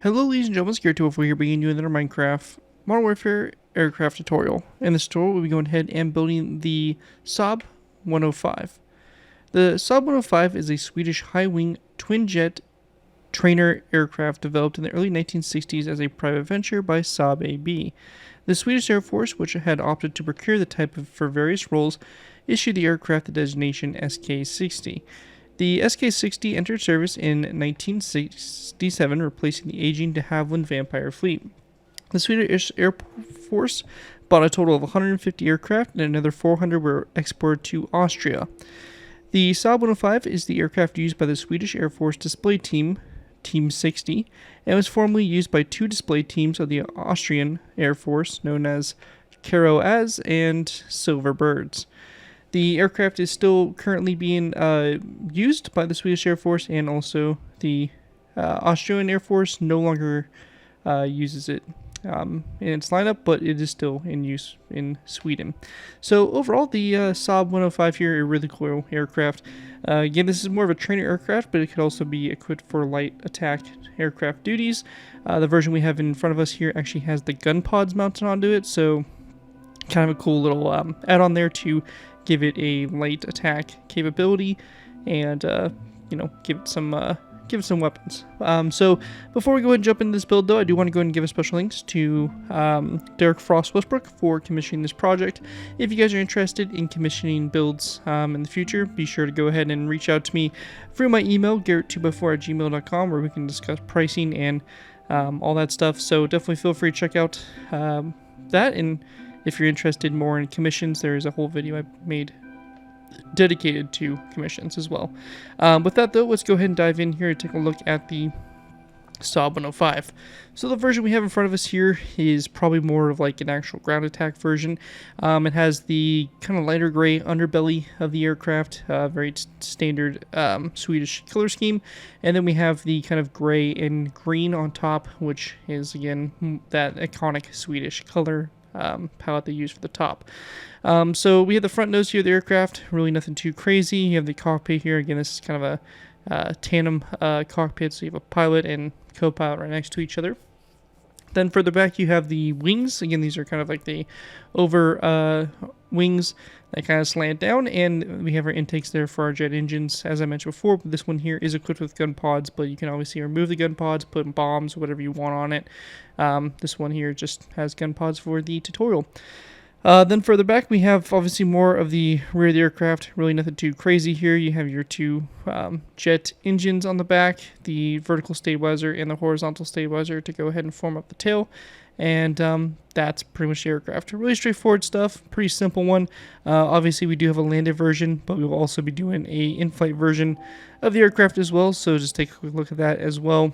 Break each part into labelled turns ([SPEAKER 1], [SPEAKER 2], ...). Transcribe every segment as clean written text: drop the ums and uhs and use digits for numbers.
[SPEAKER 1] Hello ladies and gentlemen, Scared204 here bringing you another Minecraft Modern Warfare aircraft tutorial. In this tutorial we'll be going ahead and building the Saab 105. The Saab 105 is a Swedish high-wing twin-jet trainer aircraft developed in the early 1960s as a private venture by Saab AB. The Swedish Air Force, which had opted to procure the type for various roles, issued the aircraft the designation SK-60. The SK-60 entered service in 1967, replacing the aging de Havilland Vampire fleet. The Swedish Air Force bought a total of 150 aircraft, and another 400 were exported to Austria. The Saab 105 is the aircraft used by the Swedish Air Force display team, Team 60, and was formerly used by two display teams of the Austrian Air Force, known as Caro Az and Silver Birds. The aircraft is still currently being used by the Swedish Air Force, and also the Australian Air Force no longer uses it in its lineup, but it is still in use in Sweden. So overall, the Saab 105 here, a really cool aircraft. Again, this is more of a trainer aircraft, but it could also be equipped for light attack aircraft duties. The version we have in front of us here actually has the gun pods mounted onto it, so kind of a cool little add-on there to give it a light attack capability, and give it some weapons. So before we go ahead and jump into this build, though, I do want to go ahead and give a special thanks to Derek Frost Westbrook for commissioning this project. If you guys are interested in commissioning builds in the future, be sure to go ahead and reach out to me through my email, garrett2by4@gmail.com, where we can discuss pricing and all that stuff. So definitely feel free to check out that, and if you're interested more in commissions, there is a whole video I made dedicated to commissions as well. With that, though, let's go ahead and dive in here and take a look at the Saab 105. So the version we have in front of us here is probably more of like an actual ground attack version. It has the kind of lighter gray underbelly of the aircraft, very standard Swedish color scheme, and then we have the kind of gray and green on top, which is again that iconic Swedish color palette they use for the top. So we have the front nose here of the aircraft, really nothing too crazy. You have the cockpit here. Again, this is kind of a tandem cockpit, so you have a pilot and co-pilot right next to each other. Then further back you have the wings. Again, these are kind of like the over wings that kind of slant down, and we have our intakes there for our jet engines. As I mentioned before, this one here is equipped with gun pods, but you can obviously remove the gun pods, put bombs, whatever you want on it. This one here just has gun pods for the tutorial. Then further back we have obviously more of the rear of the aircraft. Really nothing too crazy here. You have your two jet engines on the back, the vertical stabilizer and the horizontal stabilizer to go ahead and form up the tail. And that's pretty much the aircraft. Really straightforward stuff, pretty simple one. Obviously we do have a landed version, but we will also be doing a in-flight version of the aircraft as well, so just take a quick look at that as well.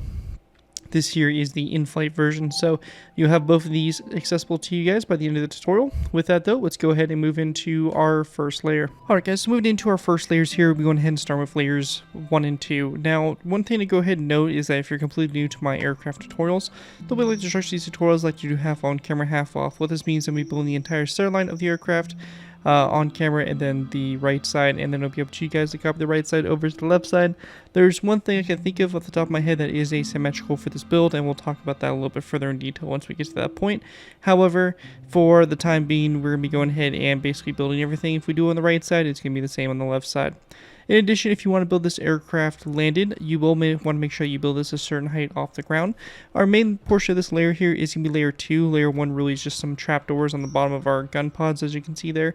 [SPEAKER 1] This here is the in-flight version, so you'll have both of these accessible to you guys by the end of the tutorial. With that, though, let's go ahead and move into our first layer. Alright guys, so moving into our first layers here, we're going ahead and start with layers 1 and 2. Now, one thing to go ahead and note is that if you're completely new to my aircraft tutorials, the way I like to structure these tutorials like to do half on camera, half off. What this means is that we build the entire center line of the aircraft on camera, and then the right side, and then it'll be up to you guys to copy the right side over to the left side. There's one thing I can think of off the top of my head that is asymmetrical for this build, and we'll talk about that a little bit further in detail once we get to that point. However, for the time being, we're going to be going ahead and basically building everything. If we do it on the right side, it's going to be the same on the left side. In addition, if you want to build this aircraft landed, you will want to make sure you build this a certain height off the ground. Our main portion of this layer here is going to be layer 2. Layer 1 really is just some trapdoors on the bottom of our gun pods, as you can see there.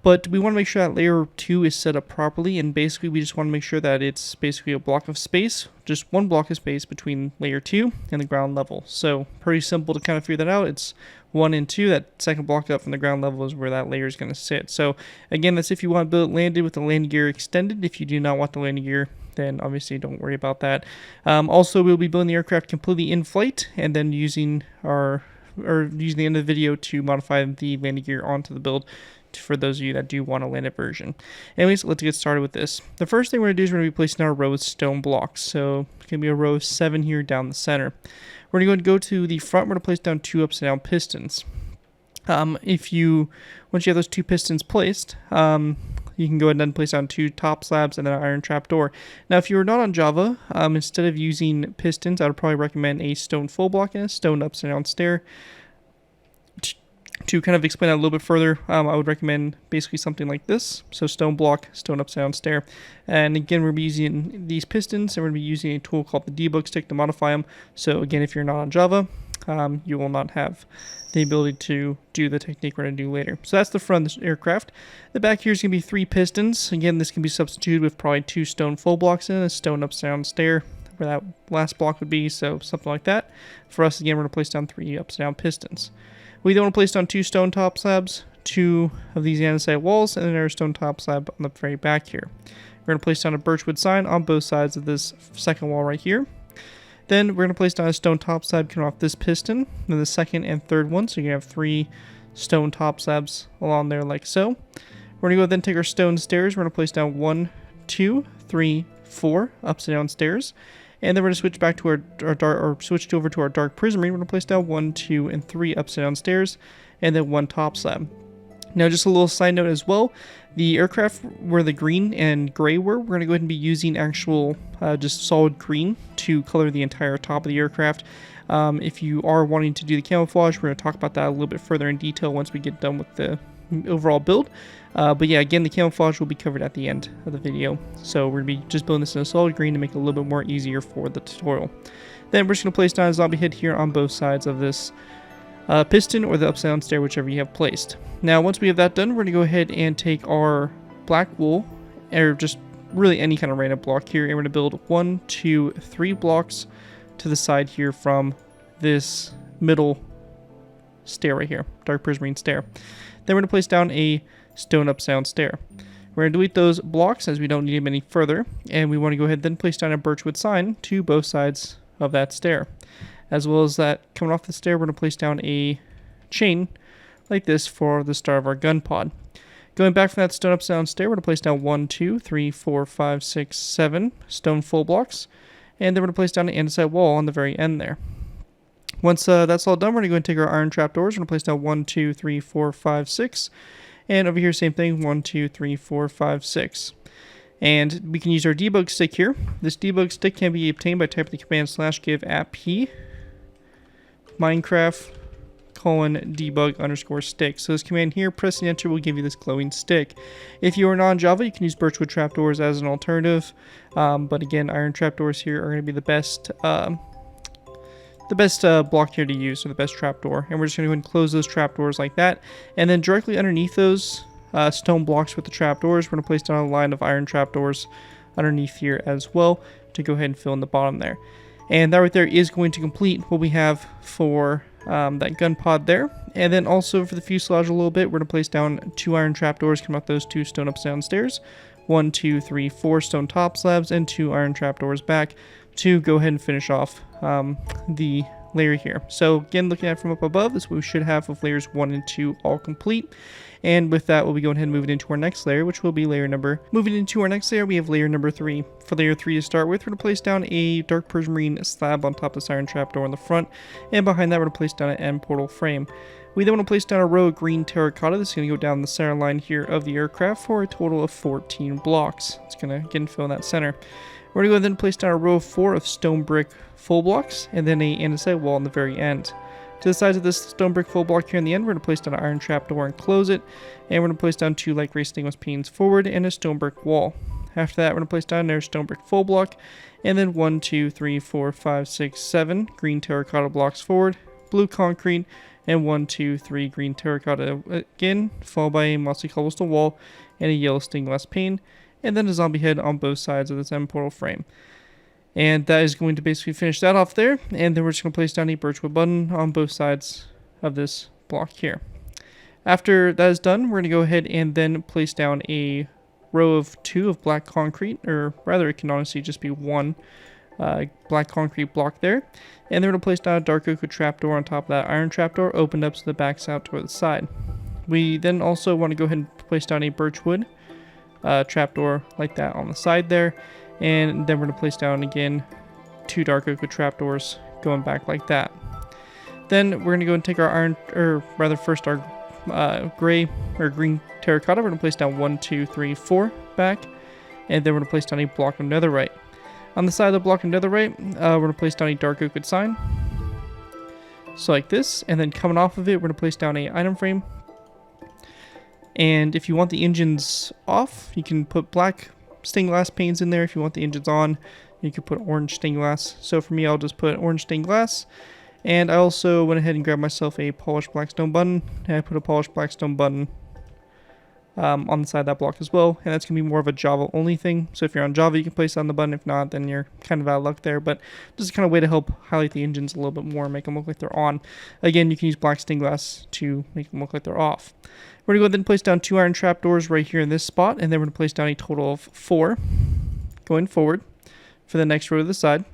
[SPEAKER 1] But we want to make sure that layer 2 is set up properly, and basically we just want to make sure that it's basically a block of space, just one block of space between layer 2 and the ground level. So pretty simple to kind of figure that out. It's 1 and 2. That second block up from the ground level is where that layer is going to sit. So again, that's if you want to build it landed with the landing gear extended. If you do not want the landing gear, then obviously don't worry about that. Also, we'll be building the aircraft completely in flight, and then using the end of the video to modify the landing gear onto the build, for those of you that do want a landed version. Anyways, let's get started with this. The first thing we're going to do is we're going to be placing our row of stone blocks. So it's going to be a row of 7 here down the center. We're going to go to the front. We're going to place down 2 upside down pistons. Once you have those 2 pistons placed, you can go ahead and place down 2 top slabs and then an iron trapdoor. Now, if you are not on Java, instead of using pistons, I would probably recommend a stone full block and a stone upside down stair. To kind of explain that a little bit further, I would recommend basically something like this. So stone block, stone upside down stair. And again, we're going to be using these pistons, and we're going to be using a tool called the debug stick to modify them. So again, if you're not on Java, you will not have the ability to do the technique we're going to do later. So that's the front of this aircraft. The back here is going to be 3 pistons. Again, this can be substituted with probably 2 stone full blocks and a stone upside down stair, where that last block would be, so something like that. For us, again, we're going to place down 3 upside down pistons. We then want to place down 2 stone top slabs, 2 of these andesite walls, and another stone top slab on the very back here. We're going to place down a birchwood sign on both sides of this second wall right here. Then we're going to place down a stone top slab coming off this piston, then the second and third one, so you have 3 stone top slabs along there like so. We're going to go then take our stone stairs. We're going to place down 1, 2, 3, 4 upside down stairs. And then we're going to switch back to our switch over to our dark prismarine. We're going to place down 1, 2, and 3 upside down stairs, and then 1 top slab. Now, just a little side note as well, the aircraft where the green and gray were, we're going to go ahead and be using actual just solid green to color the entire top of the aircraft. If you are wanting to do the camouflage, we're going to talk about that a little bit further in detail once we get done with the overall build. But yeah, again, the camouflage will be covered at the end of the video. So we're going to be just building this in a solid green to make it a little bit more easier for the tutorial. Then we're just going to place down a zombie head here on both sides of this piston or the upside down stair, whichever you have placed. Now, once we have that done, we're going to go ahead and take our black wool, or just really any kind of random block here, and we're going to build 1, 2, 3 blocks to the side here from this middle stair right here, dark prismarine stair. Then we're going to place down a stone upside down stair. We're going to delete those blocks as we don't need them any further, and we want to go ahead and then place down a birchwood sign to both sides of that stair. As well as that, coming off the stair, we're going to place down a chain like this for the start of our gun pod. Going back from that stone upside down stair, we're going to place down 1, 2, 3, 4, 5, 6, 7 stone full blocks, and then we're going to place down an andesite wall on the very end there. Once that's all done, we're going to go and take our iron trapdoors. We're going to place down 1, 2, 3, 4, 5, 6. And over here, same thing, 1, 2, 3, 4, 5, 6. And we can use our debug stick here. This debug stick can be obtained by typing the command /give @p Minecraft :debug_stick. So this command here, pressing enter, will give you this glowing stick. If you are non-Java, you can use birchwood trapdoors as an alternative. But again, iron trapdoors here are going to be the best block here to use, or the best trapdoor. And we're just going to go ahead and close those trapdoors like that. And then directly underneath those stone blocks with the trapdoors, we're going to place down a line of iron trapdoors underneath here as well to go ahead and fill in the bottom there. And that right there is going to complete what we have for that gun pod there. And then also for the fuselage a little bit, we're going to place down 2 iron trapdoors coming off those 2 stone upside down stairs. 1, 2, 3, 4 stone top slabs, and 2 iron trapdoors back to go ahead and finish off the layer here. So again, looking at it from up above, this is what we should have with layers 1 and 2 all complete. And with that, we'll be going ahead and moving into our next layer, which will be layer number. Moving into our next layer, we have layer number 3. For layer 3 to start with, we're going to place down a dark prismarine slab on top of this iron trapdoor in the front, and behind that, we're going to place down an end portal frame. We then want to place down a row of green terracotta. This is going to go down the center line here of the aircraft for a total of 14 blocks. It's going to again fill in that center. We're going to go ahead and place down a row of 4 of stone brick full blocks, and then a andesite wall on the very end. To the sides of this stone brick full block here in the end, we're going to place down an iron trapdoor and close it. And we're going to place down 2 light gray stainless panes forward and a stone brick wall. After that, we're going to place down another stone brick full block. And then 1, 2, 3, 4, 5, 6, 7 green terracotta blocks forward, blue concrete, and 1, 2, 3 green terracotta again, followed by a mossy cobblestone wall and a yellow stained glass pane. And then a zombie head on both sides of this end portal frame. And that is going to basically finish that off there. And then we're just going to place down a birchwood button on both sides of this block here. After that is done, we're going to go ahead and then place down a row of 2 of black concrete, or rather it can honestly just be 1 black concrete block there. And then we're going to place down a dark oak trapdoor on top of that iron trapdoor, opened up so the back's out toward the side. We then also want to go ahead and place down a birchwood trapdoor like that on the side there. And then we're going to place down again 2 dark oak trapdoors going back like that. Then we're going to go and take our iron, or rather first our gray or green terracotta, we're going to place down 1, 2, 3, 4 back, and then we're going to place down a block of netherite. On the side of the block of netherite, we're going to place down a dark oak wood sign, so like this, and then coming off of it, we're going to place down a item frame. And if you want the engines off, you can put black stained glass panes in there. If you want the engines on, you can put orange stained glass. So for me, I'll just put orange stained glass. And I also went ahead and grabbed myself a polished blackstone button, and I put a polished blackstone button on the side of that block as well. And that's going to be more of a Java only thing. So if you're on Java, you can place it on the button. If not, then you're kind of out of luck there. But just a kind of way to help highlight the engines a little bit more and make them look like they're on. Again, you can use black stained glass to make them look like they're off. We're going to go ahead and place down 2 iron trapdoors right here in this spot. And then we're going to place down a total of 4 going forward for the next row to the side.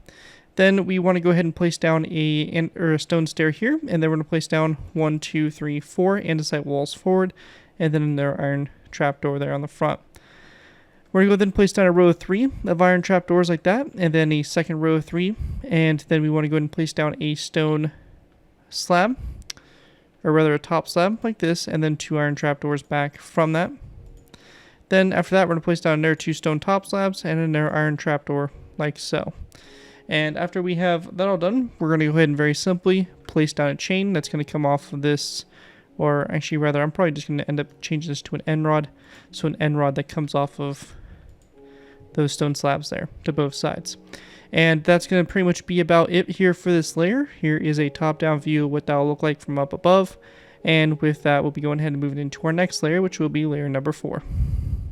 [SPEAKER 1] Then we want to go ahead and place down a stone stair here. And then we're going to place down 1, 2, 3, 4 andesite walls forward. And then another iron trapdoor there on the front. We're going to go ahead and place down a row of 3 of iron trapdoors like that, and then a second row of 3, and then we want to go ahead and place down a stone slab, or rather a top slab like this, and then 2 iron trapdoors back from that. Then after that, we're going to place down another 2 stone top slabs and another iron trapdoor like so. And after we have that all done, we're going to go ahead and very simply place down a chain that's going to come off of this. Or actually, rather, I'm probably just going to end up changing this to an end rod. So an end rod that comes off of those stone slabs there to both sides. And that's going to pretty much be about it here for this layer. Here is a top-down view of what that will look like from up above. And with that, we'll be going ahead and moving into our next layer, which will be layer number 4.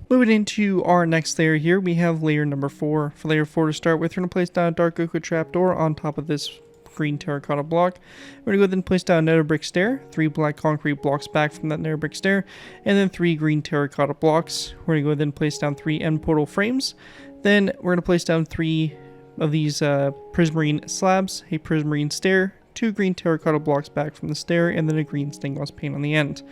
[SPEAKER 1] Moving into our next layer here, we have layer number 4. For layer 4 to start with, we're going to place down a dark oak wood trapdoor on top of this green terracotta block. We're going to go ahead and place down another brick stair, 3 black concrete blocks back from that nether brick stair, and then 3 green terracotta blocks. We're going to go ahead and place down 3 end portal frames. Then we're going to place down 3 of these prismarine slabs, a prismarine stair, 2 green terracotta blocks back from the stair, and then a green stained glass pane on the end.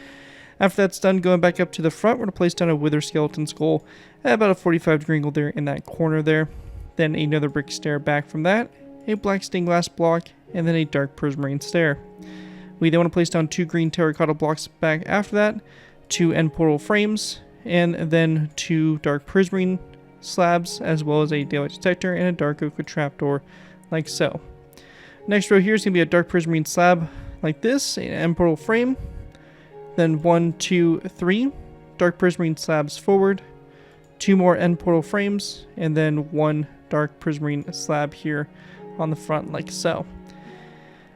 [SPEAKER 1] After that's done, going back up to the front, we're going to place down a wither skeleton skull at about a 45-degree angle there in that corner there. Then another brick stair back from that, a black stained glass block, and then a dark prismarine stair. We then want to place down 2 green terracotta blocks back after that, 2 end portal frames, and then 2 dark prismarine slabs, as well as a daylight detector and a dark oak wood trapdoor, like so. Next row here is going to be a dark prismarine slab like this, an end portal frame, then 1, 2, 3 dark prismarine slabs forward, 2 more end portal frames, and then 1 dark prismarine slab here on the front like so.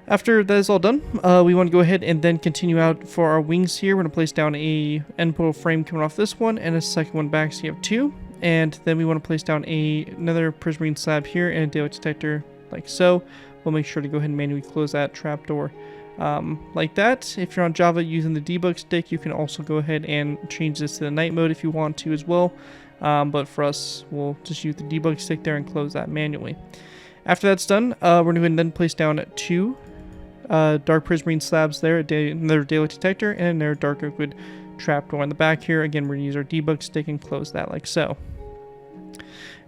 [SPEAKER 1] After that is all done, we want to go ahead and then continue out for our wings here. We're going to place down a end portal frame coming off this one and a second one back, so you have 2. And then we want to place down another prismarine slab here and a daylight detector like so. We'll make sure to go ahead and manually close that trapdoor like that. If you're on Java using the debug stick, you can also go ahead and change this to the night mode if you want to as well. But for us, we'll just use the debug stick there and close that manually. After that's done, we're going to then place down 2 dark prismarine slabs there, another daylight detector, and another dark oak wood trapdoor in the back here. Again, we're going to use our debug stick and close that like so.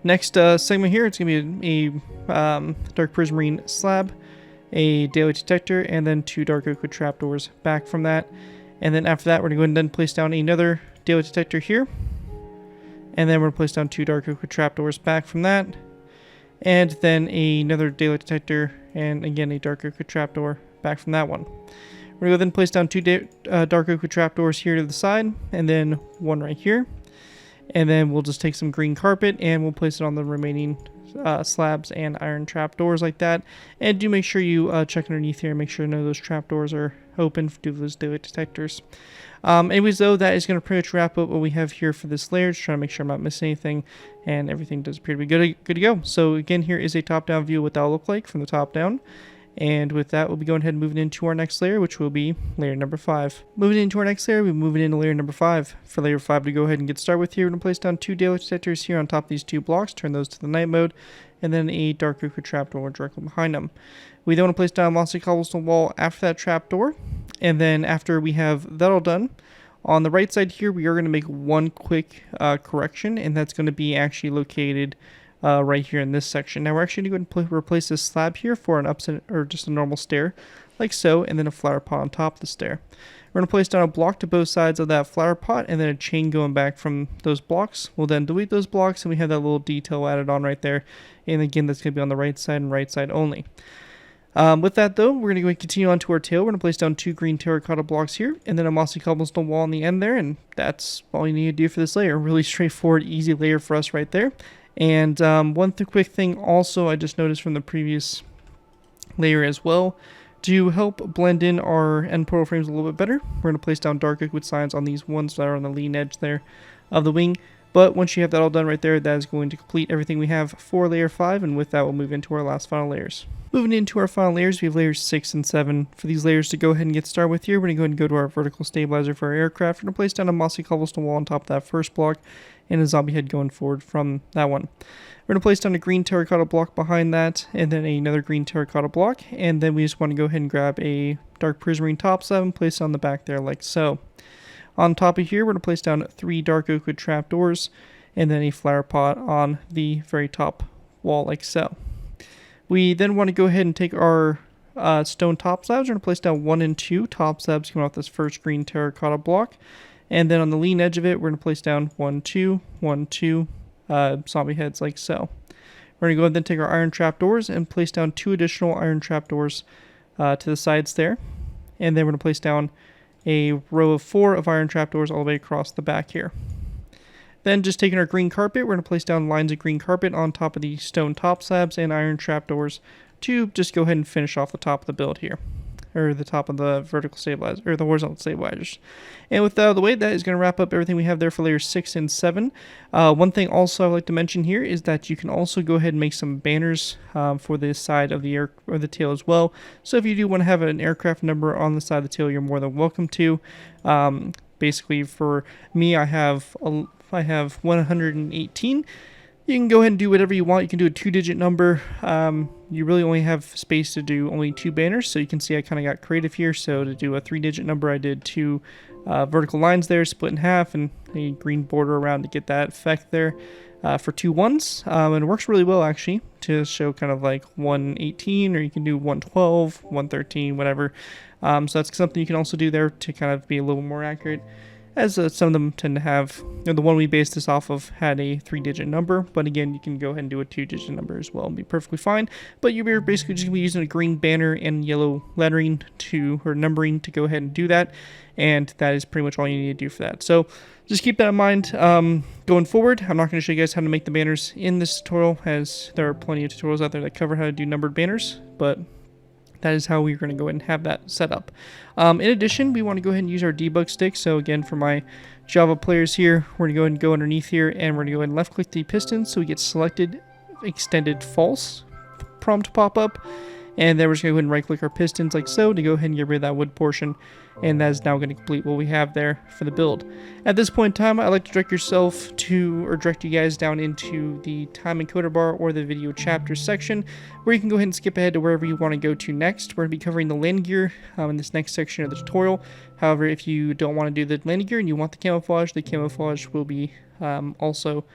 [SPEAKER 1] Next segment here, it's going to be a dark prismarine slab, a daylight detector, and then 2 dark oak wood trapdoors back from that. And then after that, we're going to go ahead and then place down another daylight detector here. And then we're going to place down 2 dark oak wood trapdoors back from that. And then another daylight detector, and again a dark oak wood trapdoor back from that one. We're going to then place down 2 dark oak wood trapdoors here to the side, and then 1 right here. And then we'll just take some green carpet and we'll place it on the remaining slabs and iron trapdoors like that. And do make sure you check underneath here and make sure none of those trapdoors are open due to those daylight detectors. Anyways, though, that is going to pretty much wrap up what we have here for this layer. Just trying to make sure I'm not missing anything, and everything does appear to be good to go. So again, here is a top-down view of what that will look like from the top down. And with that, we'll be going ahead and moving into our next layer, which will be layer number 5. Moving into our next layer, we're moving into layer number 5. For layer 5 to go ahead and get started with here, we're going to place down 2 daylight detectors here on top of these 2 blocks, turn those to the night mode, and then a dark oak wood trapdoor directly behind them. We then want to place down a mossy cobblestone wall after that trapdoor, and then after we have that all done, on the right side here, we are going to make one quick correction, and that's going to be actually located right here in this section. Now we're actually going to replace this slab here for an upside or just a normal stair, like so, and then a flower pot on top of the stair. We're going to place down a block to both sides of that flower pot and then a chain going back from those blocks. We'll then delete those blocks and we have that little detail added on right there. And again, that's going to be on the right side and right side only. With that though, we're going to go and continue on to our tail. We're going to place down 2 green terracotta blocks here and then a mossy cobblestone wall on the end there. And that's all you need to do for this layer. Really straightforward, easy layer for us right there. And one quick thing also I just noticed from the previous layer as well, to help blend in our end portal frames a little bit better, we're going to place down dark oak wood signs on these ones that are on the lean edge there of the wing. But once you have that all done right there, that is going to complete everything we have for layer 5, and with that we'll move into our last final layers. Moving into our final layers, we have layers 6 and 7. For these layers to go ahead and get started with here, we're going to go ahead and go to our vertical stabilizer for our aircraft. We're going to place down a mossy cobblestone wall on top of that first block, and a zombie head going forward from that one. We're going to place down a green terracotta block behind that, and then another green terracotta block, and then we just want to go ahead and grab a dark prismarine top slab and place it on the back there like so. On top of here, we're going to place down 3 dark oak wood trapdoors, and then a flower pot on the very top wall like so. We then want to go ahead and take our stone top slabs. We're going to place down 1 and 2 top slabs coming off this first green terracotta block. And then on the lean edge of it, we're going to place down 1, 2, 1, 2 zombie heads like so. We're going to go ahead and then take our iron trapdoors and place down 2 additional iron trapdoors to the sides there. And then we're going to place down a row of 4 of iron trapdoors all the way across the back here. Then just taking our green carpet, we're going to place down lines of green carpet on top of the stone top slabs and iron trapdoors to just go ahead and finish off the top of the build here. Or the top of the vertical stabilizer, or the horizontal stabilizers. And with that out of the way, that is going to wrap up everything we have there for layers 6 and 7. One thing also I'd like to mention here is that you can also go ahead and make some banners for the side of the air or the tail as well. So if you do want to have an aircraft number on the side of the tail, you're more than welcome to. Basically, for me, I have 118. You can go ahead and do whatever you want. You can do a 2-digit number. You really only have space to do only 2 banners, so you can see I kind of got creative here. So to do a 3-digit number, I did 2 vertical lines there, split in half, and a green border around to get that effect there for 2 ones. And it works really well, actually, to show kind of like 118, or you can do 112, 113, whatever. So that's something you can also do there to kind of be a little more accurate, as some of them tend to have, the one we based this off of had a 3-digit number, but again, you can go ahead and do a 2-digit number as well and be perfectly fine. But you're basically just going to be using a green banner and yellow lettering or numbering to go ahead and do that, and that is pretty much all you need to do for that. So just keep that in mind going forward. I'm not going to show you guys how to make the banners in this tutorial, as there are plenty of tutorials out there that cover how to do numbered banners, but that is how we're going to go ahead and have that set up. In addition, we want to go ahead and use our debug stick. So again, for my Java players here, we're going to go ahead and go underneath here, and we're going to go ahead and left click the piston so we get selected extended false prompt pop up. And then we're just going to go ahead and right click our pistons like so to go ahead and get rid of that wood portion. And that is now going to complete what we have there for the build. At this point in time, I'd like to direct you guys down into the time encoder bar or the video chapter section, where you can go ahead and skip ahead to wherever you want to go to next. We're going to be covering the landing gear in this next section of the tutorial. However, if you don't want to do the landing gear and you want the camouflage will be also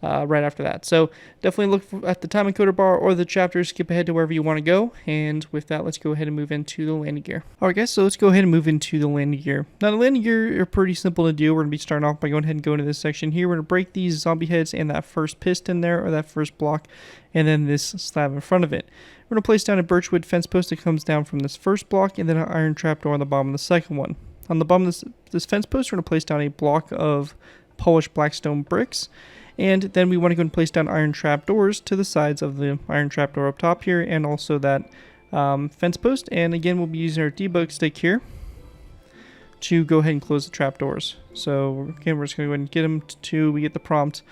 [SPEAKER 1] right after that. So definitely look at the time encoder bar or the chapter, skip ahead to wherever you want to go, and with that, let's go ahead and move into the landing gear. Alright guys, so let's go ahead and move into the landing gear. Now the landing gear are pretty simple to do. We're going to be starting off by going ahead and going to this section here. We're going to break these zombie heads and that first piston there, or that first block, and then this slab in front of it. We're going to place down a birchwood fence post that comes down from this first block, and then an iron trapdoor on the bottom of the second one. On the bottom of this fence post, we're going to place down a block of polished blackstone bricks. And then we want to go and place down iron trapdoors to the sides of the iron trapdoor up top here, and also that fence post. And again, we'll be using our debug stick here to go ahead and close the trapdoors. So again, we're just going to go ahead and get them to, we get the prompt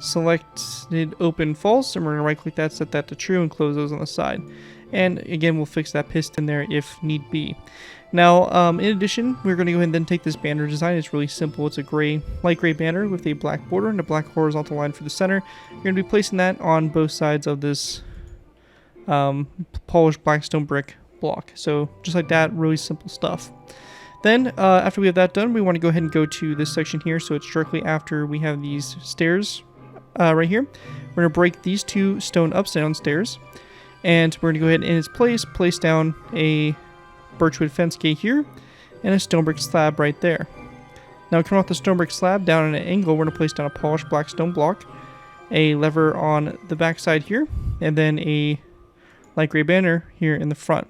[SPEAKER 1] selected open false, and we're going to right click that, set that to true, and close those on the side. And again, we'll fix that piston there if need be. Now, in addition, we're going to go ahead and then take this banner design. It's really simple. It's a light gray banner with a black border and a black horizontal line for the center. You're going to be placing that on both sides of this polished blackstone brick block. So just like that, really simple stuff. Then, after we have that done, we want to go ahead and go to this section here. So it's directly after we have these stairs right here. We're going to break these 2 stone upside down stairs. And we're going to go ahead and in its place down a birchwood fence gate here, and a stone brick slab right there. Now coming off the stone brick slab down at an angle, we're going to place down a polished black stone block, a lever on the back side here, and then a light gray banner here in the front.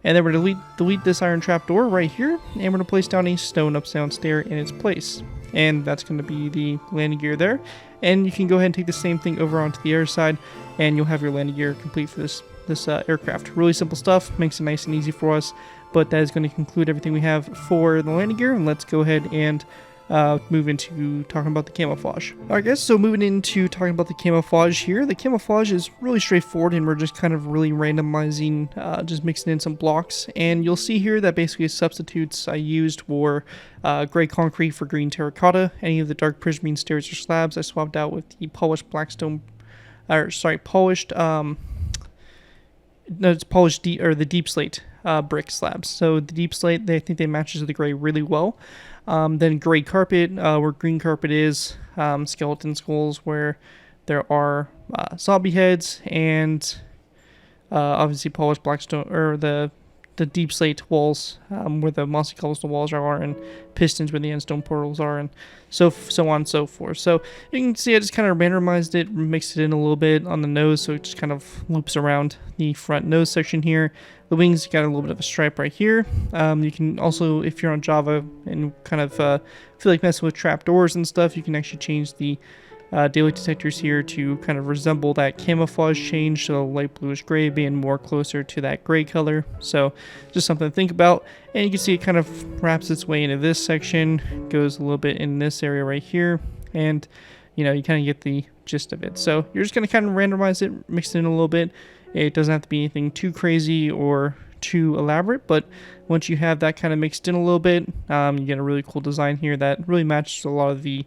[SPEAKER 1] And then we're going to delete this iron trapdoor right here, and we're going to place down a stone up-down stair in its place. And that's going to be the landing gear there. And you can go ahead and take the same thing over onto the other side, and you'll have your landing gear complete for this aircraft. Really simple stuff, makes it nice and easy for us. But that is going to conclude everything we have for the landing gear, and let's go ahead and move into talking about the camouflage. Alright guys, so moving into talking about the camouflage here. The camouflage is really straightforward, and we're just kind of really randomizing, just mixing in some blocks. And you'll see here that basically substitutes I used were gray concrete for green terracotta. Any of the dark prismarine stairs or slabs I swapped out with the polished blackstone, the deep slate brick slabs. So the deep slate, I think they matches the gray really well. Then gray carpet, where green carpet is, skeleton skulls where there are zombie heads, and obviously polished blackstone, or the deep slate walls, where the mossy cobblestone walls are, and pistons where the endstone portals are, and so on and so forth. So you can see I just kind of randomized it, mixed it in a little bit on the nose, so it just kind of loops around the front nose section here. The wings got a little bit of a stripe right here. You can also, if you're on Java and kind of feel like messing with trapdoors and stuff, you can actually change the daylight detectors here to kind of resemble that camouflage change, so light bluish gray being more closer to that gray color. So just something to think about. And you can see it kind of wraps its way into this section, goes a little bit in this area right here, and you know, you kind of get the gist of it. So you're just going to kind of randomize it, mix it in a little bit. It doesn't have to be anything too crazy or too elaborate, but once you have that kind of mixed in a little bit, you get a really cool design here that really matches a lot of the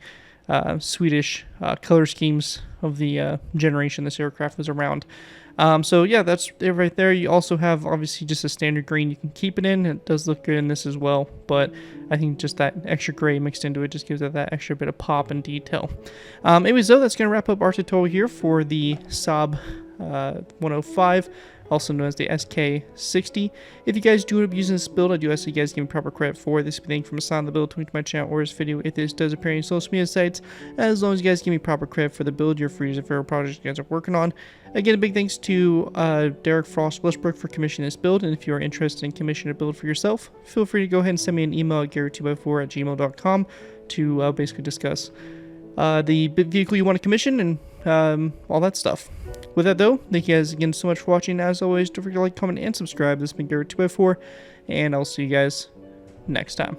[SPEAKER 1] Swedish color schemes of the generation this aircraft was around. So yeah, that's it right there. You also have obviously just a standard green you can keep it in. It does look good in this as well, but I think just that extra gray mixed into it just gives it that extra bit of pop and detail. Anyways though, that's going to wrap up our tutorial here for the Saab 105, also known as the SK60. If you guys do end up using this build, I do ask you guys give me proper credit for this. Be thankful from assign the build, tweet to my channel or this video if this does appear on social media sites. As long as you guys give me proper credit for the build, you're free to use it for projects you guys are working on. Again, a big thanks to Derek Frost Westbrook for commissioning this build, and if you are interested in commissioning a build for yourself, feel free to go ahead and send me an email at gary2x4@gmail.com to basically discuss the vehicle you want to commission and all that stuff. With that though, thank you guys again so much for watching. As always, don't forget to like, comment, and subscribe. This has been Gary2x4, and I'll see you guys next time.